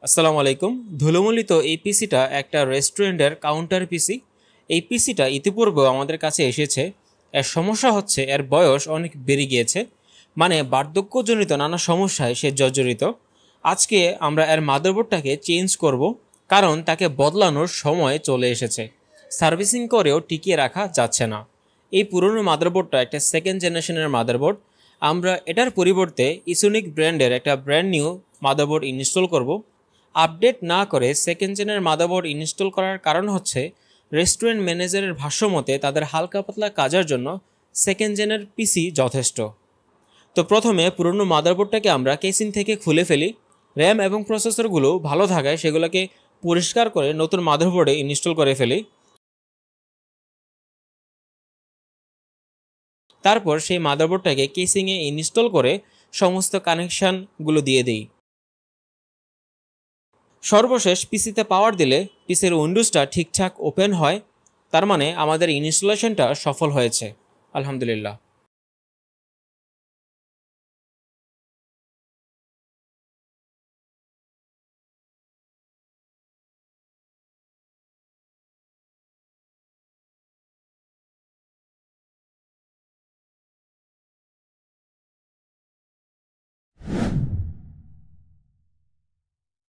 আসসালামু আলাইকুম। ধুলোমুলিত এই পিসিটা একটা রেস্টুরেন্টের কাউন্টার পিসি। এই পিসিটা ইতিপূর্বেও আমাদের কাছে এসেছে। এর সমস্যা হচ্ছে এর বয়স অনেক বেড়ে গিয়েছে, মানে বার্ধক্যজনিত নানা সমস্যায় সে জর্জরিত। আজকে আমরা এর মাদারবোর্ডটাকে চেঞ্জ করব, কারণ তাকে বদলানোর সময় চলে এসেছে। সার্ভিসিং করেও টিকিয়ে রাখা যাচ্ছে না। এই পুরনো মাদারবোর্ডটা একটা সেকেন্ড জেনারেশনের মাদারবোর্ড। আমরা এটার পরিবর্তে ইসোনিক ব্র্যান্ডের একটা ব্র্যান্ড নিউ মাদারবোর্ড ইনস্টল করব। আপডেট না করে সেকেন্ড জেনের মাদারবোর্ড ইনস্টল করার কারণ হচ্ছে রেস্টুরেন্ট ম্যানেজারের ভাষ্যমতে তাদের হালকা পাতলা কাজের জন্য সেকেন্ড জেনের পিসি যথেষ্ট। তো প্রথমে পুরনো মাদারবোর্ডটাকে আমরা কেসিং থেকে খুলে ফেলি। র্যাম এবং প্রসেসরগুলো ভালো থাকায় সেগুলোকে পরিষ্কার করে নতুন মাদারবোর্ডে ইনস্টল করে ফেলি। তারপর সেই মাদারবোর্ডটাকে কেসিংয়ে ইনস্টল করে সমস্ত কানেকশানগুলো দিয়ে দিই। সর্বশেষ পিসিতে পাওয়ার দিলে পিসির উইন্ডোজটা ঠিকঠাক ওপেন হয়, তার মানে আমাদের ইনস্টলেশনটা সফল হয়েছে। আলহামদুলিল্লাহ।